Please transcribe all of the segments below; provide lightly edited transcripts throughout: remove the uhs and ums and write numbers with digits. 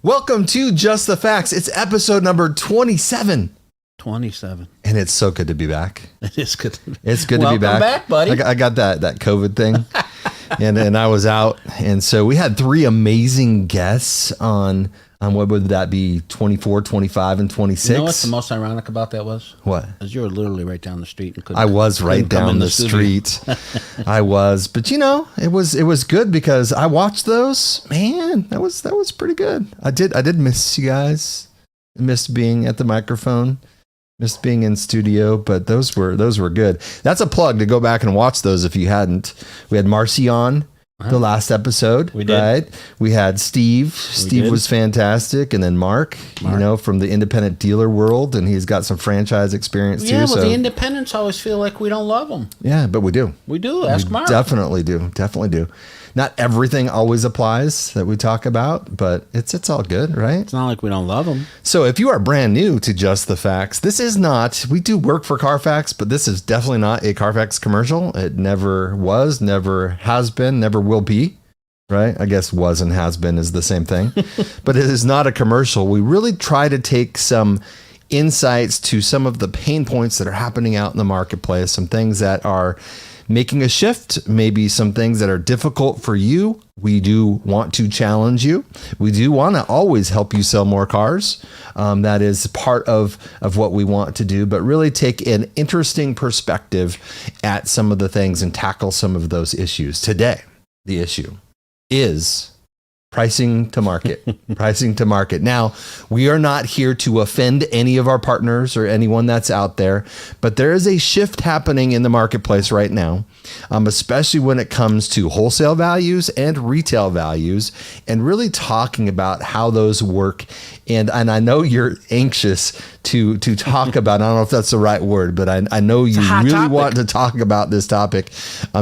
Welcome to Just the Facts. It's episode number 27. 27. And it's so good to be back. It is good. It's good to be back. Welcome back, buddy. I got that COVID thing. and I was out. And so we had three amazing guests on what would that be, 24, 25, and 26? You know what's the most ironic about that was? What? Because you were literally right down the street. And I was right down the street. I was. But, you know, it was good because I watched those. Man, that was pretty good. I did miss you guys. I missed being at the microphone. Missed being in studio, but those were good. That's a plug to go back and watch those if you hadn't. We had Marcy on the last episode. We did. Right? We had Steve. Steve was fantastic. And then Mark, you know, from the independent dealer world, and he's got some franchise experience too. Yeah, but the independents always feel like we don't love them. Yeah, but we do. We do. Ask Mark. Definitely do. Not everything always applies that we talk about, but it's all good, right? It's not like we don't love them. So if you are brand new to Just the Facts, this is not, we do work for Carfax, but this is definitely not a Carfax commercial. It never was, never has been, never will be, right? I guess was and has been is the same thing, but it is not a commercial. We really try to take some insights to some of the pain points that are happening out in the marketplace, some things that are making a shift, maybe some things that are difficult for you. We do want to challenge you. We do want to always help you sell more cars. That is part of what we want to do, but really take an interesting perspective at some of the things and tackle some of those issues. Today, the issue is pricing to market. Pricing to market. Now, we are not here to offend any of our partners or anyone that's out there, but there is a shift happening in the marketplace right now, especially when it comes to wholesale values and retail values, and really talking about how those work. And I know you're anxious to talk about, I don't know if that's the right word, but I know you really want to talk about this topic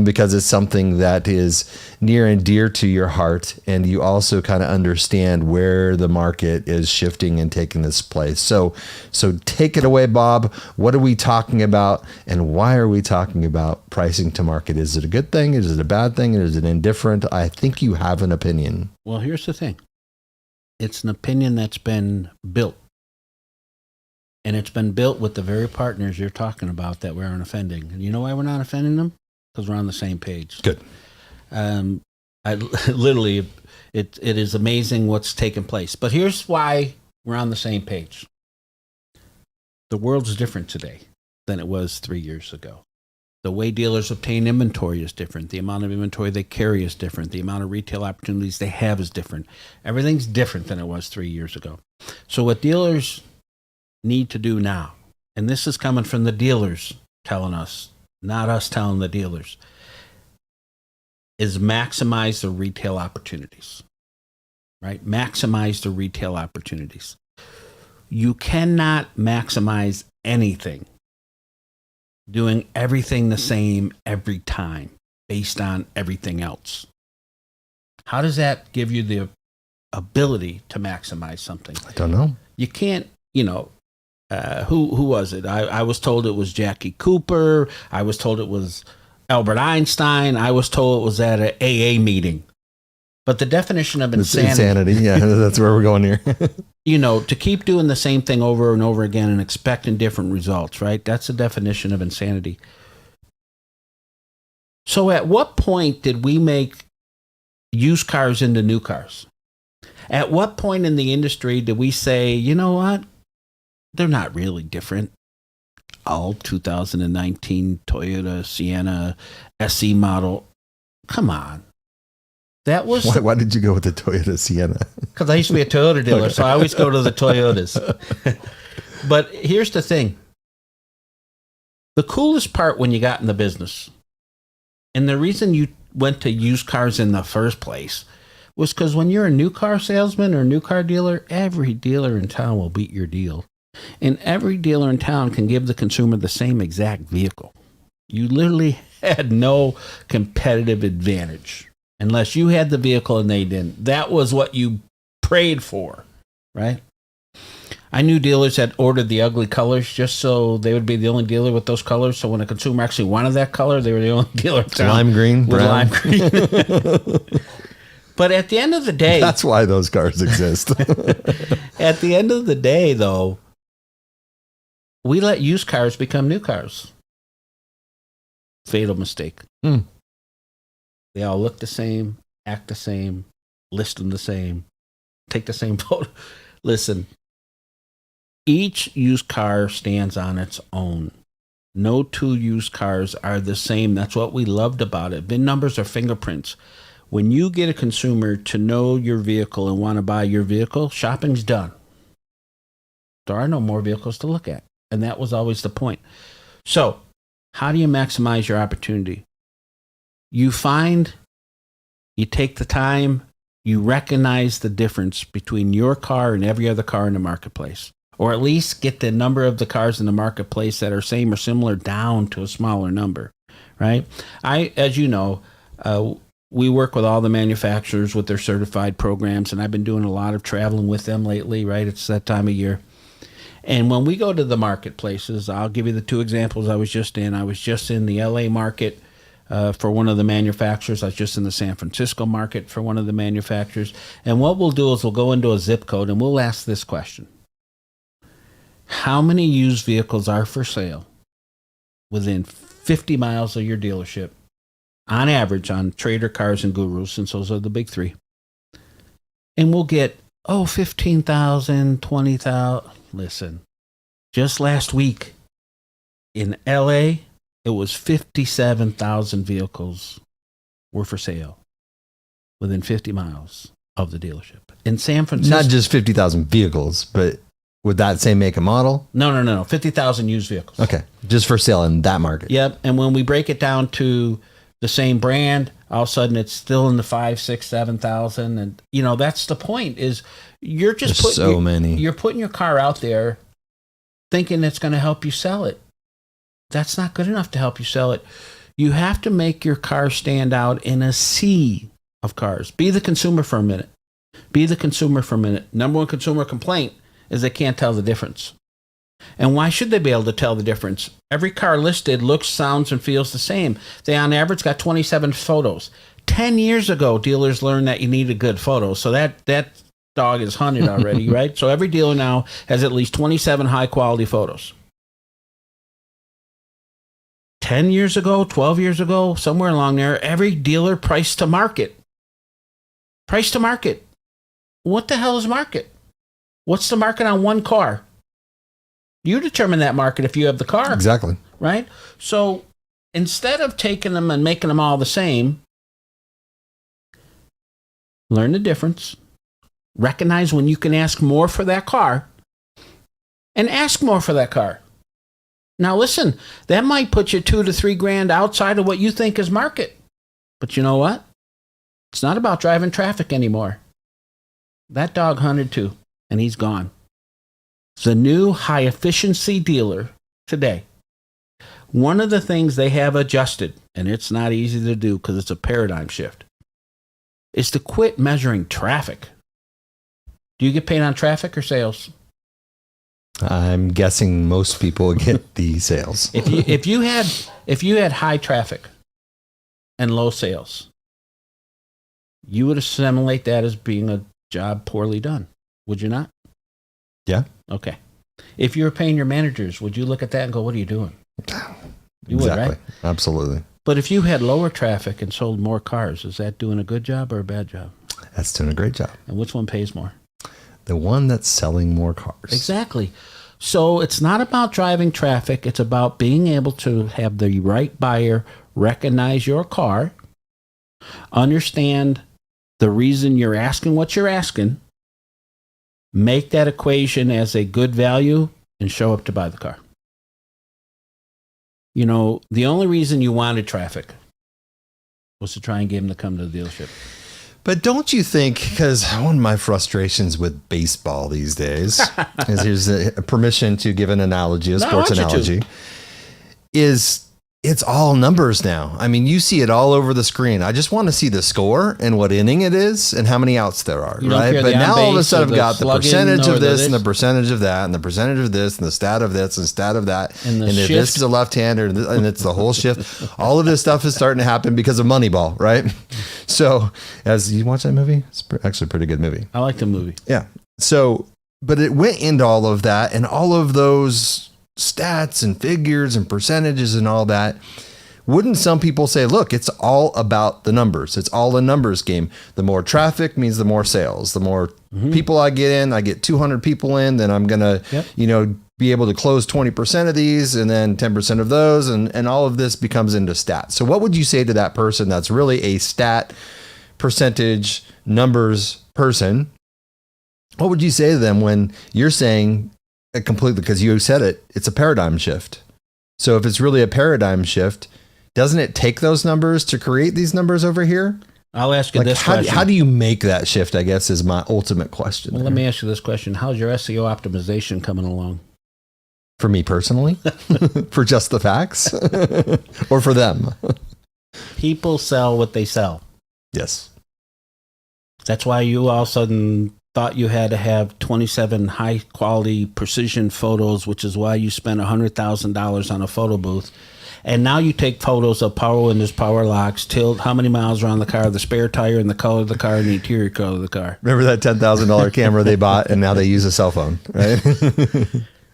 because it's something that is near and dear to your heart. And you also kind of understand where the market is shifting and taking this place. So take it away, Bob. What are we talking about? And why are we talking about pricing to market? Is it a good thing? Is it a bad thing? Is it indifferent? I think you have an opinion. Well, here's the thing. It's an opinion that's been built. And it's been built with the very partners you're talking about that we aren't offending. And you know why we're not offending them? Because we're on the same page. Good. I literally, it is amazing what's taken place. But here's why we're on the same page. The world's different today than it was 3 years ago. The way dealers obtain inventory is different. The amount of inventory they carry is different. The amount of retail opportunities they have is different. Everything's different than it was 3 years ago. So what dealers need to do now, and this is coming from the dealers telling us, not us telling the dealers, is maximize the retail opportunities, right? Maximize the retail opportunities. You cannot maximize anything doing everything the same every time based on everything else. How does that give you the ability to maximize something? I don't know. You can't, who was it? I was told it was Jackie Cooper. I was told it was Albert Einstein. I was told it was at an AA meeting. But the definition of insanity. Yeah, that's where we're going here. To keep doing the same thing over and over again and expecting different results, right? That's the definition of insanity. So at what point did we make used cars into new cars? At what point in the industry did we say, you know what? They're not really different. All 2019 Toyota Sienna SE model. Come on. That was why did you go with the Toyota Sienna? Because I used to be a Toyota dealer, so I always go to the Toyotas. But here's the thing. The coolest part when you got in the business, and the reason you went to used cars in the first place, was because when you're a new car salesman or a new car dealer, every dealer in town will beat your deal. And every dealer in town can give the consumer the same exact vehicle. You literally had no competitive advantage unless you had the vehicle and they didn't. That was what you prayed for, right? I knew dealers that ordered the ugly colors just so they would be the only dealer with those colors. So when a consumer actually wanted that color, they were the only dealer in town lime green, with brown. lime green. But at the end of the day, That's why those cars exist. at the end of the day, though, we let used cars become new cars. Fatal mistake. They all look the same, act the same, list them the same, take the same photo. Listen, each used car stands on its own. No two used cars are the same. That's what we loved about it. VIN numbers are fingerprints. When you get a consumer to know your vehicle and want to buy your vehicle, shopping's done. There are no more vehicles to look at. And that was always the point. So, how do you maximize your opportunity? You take the time, you recognize the difference between your car and every other car in the marketplace. Or at least get the number of the cars in the marketplace that are same or similar down to a smaller number, right? As you know, we work with all the manufacturers with their certified programs, and I've been doing a lot of traveling with them lately, right? It's that time of year. And when we go to the marketplaces, I'll give you the two examples I was just in. I was just in the LA market for one of the manufacturers. I was just in the San Francisco market for one of the manufacturers. And what we'll do is we'll go into a zip code and we'll ask this question. How many used vehicles are for sale within 50 miles of your dealership, on average, on Trader, Cars, and Gurus, since those are the big three? And we'll get, 15,000, 20,000. Listen, just last week in LA, it was 57,000 vehicles were for sale within 50 miles of the dealership. In San Francisco. Not just 50,000 vehicles, but would that say make a model? No. 50,000 used vehicles. Okay. Just for sale in that market. Yep. And when we break it down to the same brand, all of a sudden it's still in the 5, 6, 7,000. And, that's the point is you're just you're putting your car out there thinking it's going to help you sell it. That's not good enough to help you sell it. You have to make your car stand out in a sea of cars. Be the consumer for a minute. Number one consumer complaint is they can't tell the difference. And why should they be able to tell the difference? Every car listed looks, sounds, and feels the same. They, on average, got 27 photos. 10 years ago, dealers learned that you needed good photos. So that dog is hunted already, right? So every dealer now has at least 27 high-quality photos. 10 years ago, 12 years ago, somewhere along there, every dealer priced to market. Price to market. What the hell is market? What's the market on one car? You determine that market if you have the car. Exactly. Right? So instead of taking them and making them all the same, learn the difference. Recognize when you can ask more for that car and ask more for that car. Now listen, that might put you $2,000 to $3,000 outside of what you think is market. But you know what? It's not about driving traffic anymore. That dog hunted too, and he's gone. The new high efficiency dealer today, one of the things they have adjusted, and it's not easy to do because it's a paradigm shift, is to quit measuring traffic. Do you get paid on traffic or sales? I'm guessing most people get the sales. If you had high traffic and low sales, you would assimilate that as being a job poorly done, would you not? Yeah. Okay. If you were paying your managers, would you look at that and go, what are you doing? You would, Exactly. right? Absolutely. But if you had lower traffic and sold more cars, is that doing a good job or a bad job? That's doing a great job. And which one pays more? The one that's selling more cars. Exactly. So it's not about driving traffic. It's about being able to have the right buyer recognize your car, understand the reason you're asking what you're asking, make that equation as a good value, and show up to buy the car. The only reason you wanted traffic was to try and get him to come to the dealership. But don't you think, because one of my frustrations with baseball these days, is here's a permission to give an analogy, a sports analogy, is it's all numbers now. I mean, you see it all over the screen. I just want to see the score and what inning it is and how many outs there are, right? But now all of a sudden I've got the percentage of this and the percentage of that and the percentage of this and the stat of this and stat of that. And if this is a left-hander and it's the whole shift, all of this stuff is starting to happen because of Moneyball, right? So as you watch that movie, it's actually a pretty good movie. I like the movie. Yeah. So, but it went into all of that and all of those stats and figures and percentages and all that. Wouldn't some people say, look, it's all about the numbers. It's all a numbers game. The more traffic means the more sales. The more people I get in, I get 200 people in, then I'm going to, be able to close 20% of these and then 10% of those. And all of this becomes into stats. So what would you say to that person that's really a stat percentage numbers person? What would you say to them when you're saying completely, because you said it, it's a paradigm shift. So if it's really a paradigm shift, doesn't it take those numbers to create these numbers over here? I'll ask you this question. How do you make that shift, I guess, is my ultimate question. Well, let me ask you this question. How's your SEO optimization coming along? For me personally? For just the facts? Or for them? People sell what they sell. Yes. That's why you all of a sudden thought you had to have 27 high quality precision photos, which is why you spent $100,000 on a photo booth. And now you take photos of power windows, power locks, tilt, how many miles are on the car, the spare tire, and the color of the car, and the interior color of the car. Remember that $10,000 camera they bought and now they use a cell phone, right?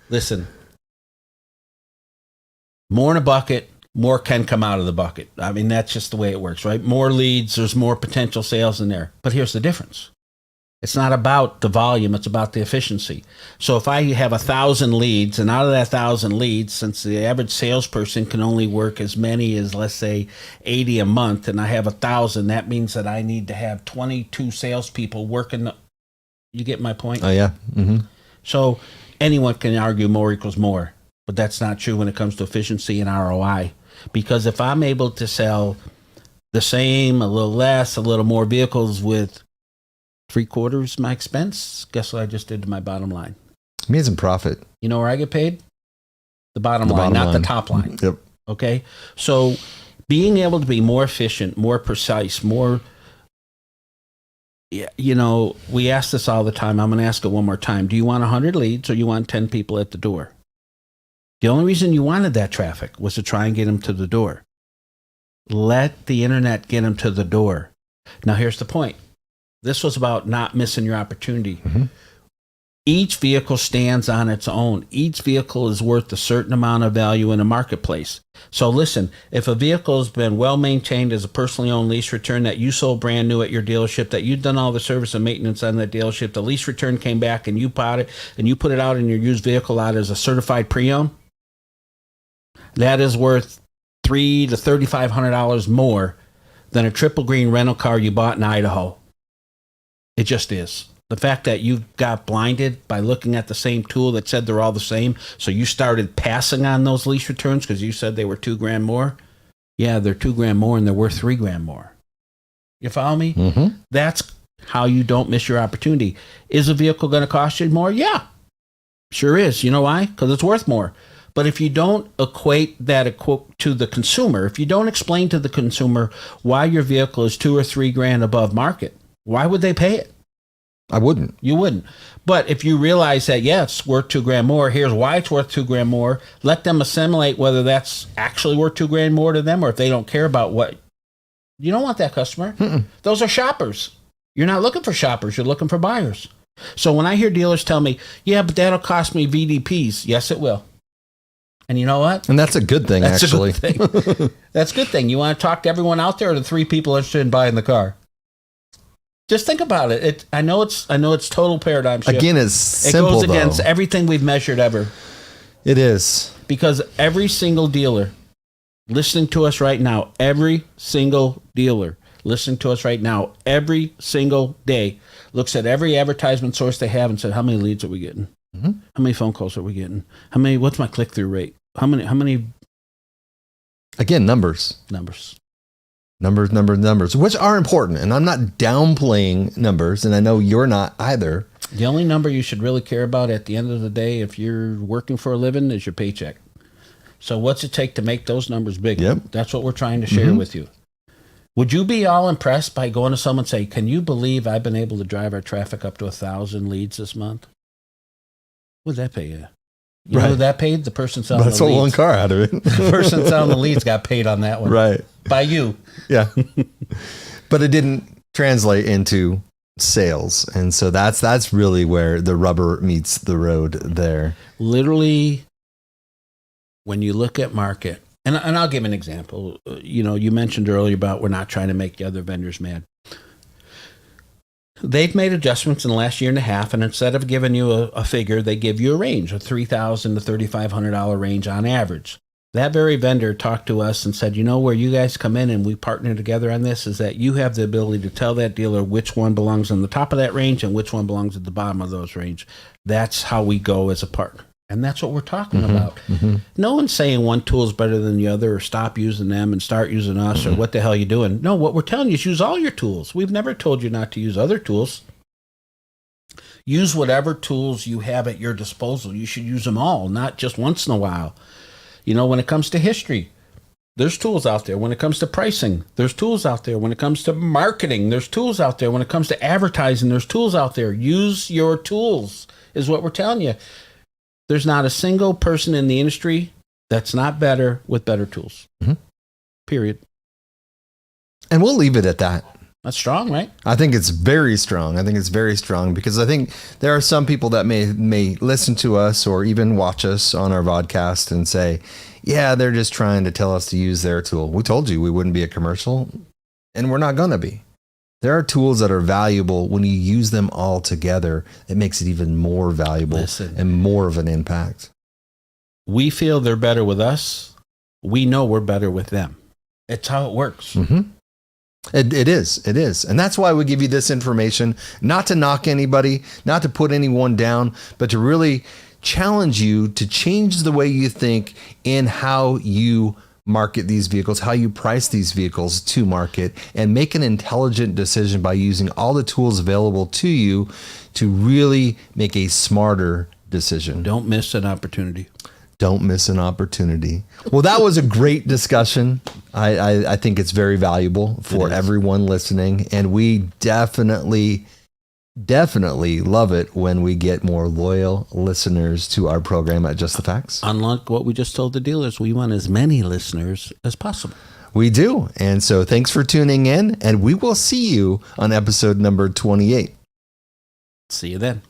Listen, more in a bucket, more can come out of the bucket. I mean, that's just the way it works, right? More leads, there's more potential sales in there. But here's the difference. It's not about the volume, it's about the efficiency. So if I have 1,000 leads, and out of that 1,000 leads, since the average salesperson can only work as many as, let's say, 80 a month, and I have 1,000, that means that I need to have 22 salespeople working. You get my point? Oh, yeah. Mm-hmm. So anyone can argue more equals more, but that's not true when it comes to efficiency and ROI. Because if I'm able to sell the same, a little less, a little more vehicles with 3/4 my expense, guess what I just did to my bottom line? Amazing profit. You know where I get paid? The bottom line, not the top line. Yep. Okay? So being able to be more efficient, more precise, more, we ask this all the time. I'm going to ask it one more time. Do you want 100 leads or you want 10 people at the door? The only reason you wanted that traffic was to try and get them to the door. Let the internet get them to the door. Now, here's the point. This was about not missing your opportunity. Mm-hmm. Each vehicle stands on its own. Each vehicle is worth a certain amount of value in a marketplace. So listen, if a vehicle has been well maintained as a personally owned lease return that you sold brand new at your dealership, that you've done all the service and maintenance on that dealership, the lease return came back and you bought it and you put it out in your used vehicle lot as a certified pre-owned, that is worth $300 to $3,500 more than a triple green rental car you bought in Idaho. It just is. The fact that you got blinded by looking at the same tool that said they're all the same, so you started passing on those lease returns because you said they were $2,000 more. Yeah, they're $2,000 more and they're worth $3,000 more. You follow me? Mm-hmm. That's how you don't miss your opportunity. Is a vehicle going to cost you more? Yeah, sure is. You know why? Because it's worth more. But if you don't equate that to the consumer, if you don't explain to the consumer why your vehicle is $2,000 or $3,000 above market, why would they pay it? I wouldn't. You wouldn't. But if you realize that, yeah, it's worth $2,000 more, here's why it's worth $2,000 more, let them assimilate whether that's actually worth $2,000 more to them or if they don't care about what. You don't want that customer. Mm-mm. Those are shoppers. You're not looking for shoppers. You're looking for buyers. So when I hear dealers tell me, yeah, but that'll cost me VDPs. Yes, it will. And you know what? And that's a good thing, that's actually. A good thing. That's a good thing. You want to talk to everyone out there or the 3 people interested in buying the car? Just think about it. I know it's total paradigm shift. Again, it's simple, it goes against everything we've measured ever. It is. Because every single dealer listening to us right now, every single dealer listening to us right now, every single day, looks at every advertisement source they have and said, how many leads are we getting? Mm-hmm. How many phone calls are we getting? What's my click-through rate? How many? Again, numbers, which are important. And I'm not downplaying numbers. And I know you're not either. The only number you should really care about at the end of the day, if you're working for a living, is your paycheck. So what's it take to make those numbers bigger? Yep. That's what we're trying to share with you. Would you be all impressed by going to someone and say, can you believe I've been able to drive our traffic up to 1,000 leads this month? What would that pay you? You know who that paid? The person selling the leads. Sold one car out of it. The person selling the leads got paid on that one. Right. By you. Yeah. But it didn't translate into sales. And so that's really where the rubber meets the road there. Literally, when you look at market, and I'll give an example. You mentioned earlier about we're not trying to make the other vendors mad. They've made adjustments in the last year and a half, and instead of giving you a figure, they give you a range, a $3,000 to $3,500 range on average. That very vendor talked to us and said, where you guys come in and we partner together on this is that you have the ability to tell that dealer which one belongs on the top of that range and which one belongs at the bottom of those range. That's how we go as a partner. And that's what we're talking about. No one's saying one tool is better than the other or stop using them and start using us or what the hell are you doing. No, what we're telling you is use all your tools. We've never told you not to use other tools. Use whatever tools you have at your disposal. You should use them all, not just once in a while. When it comes to history, there's tools out there. When it comes to pricing, there's tools out there. When it comes to marketing, there's tools out there. When it comes to advertising, there's tools out there. Use your tools is what we're telling you. There's not a single person in the industry that's not better with better tools. Period. And we'll leave it at that. That's strong, right? I think it's very strong. Because I think there are some people that may listen to us or even watch us on our vodcast and say, yeah, they're just trying to tell us to use their tool. We told you we wouldn't be a commercial, and we're not going to be. There are tools that are valuable. When you use them all together, it makes it even more valuable and more of an impact. We feel they're better with us. We know we're better with them. It's how it works. It is. And that's why we give you this information, not to knock anybody, not to put anyone down, but to really challenge you to change the way you think in how you market these vehicles, how you price these vehicles to market, and make an intelligent decision by using all the tools available to you to really make a smarter decision. Don't miss an opportunity. Don't miss an opportunity. Well, that was a great discussion. I think it's very valuable for everyone listening. And we definitely love it when we get more loyal listeners to our program at Just the Facts. Unlike what we just told the dealers, we want as many listeners as possible. We do. And so thanks for tuning in, and we will see you on episode number 28. See you then.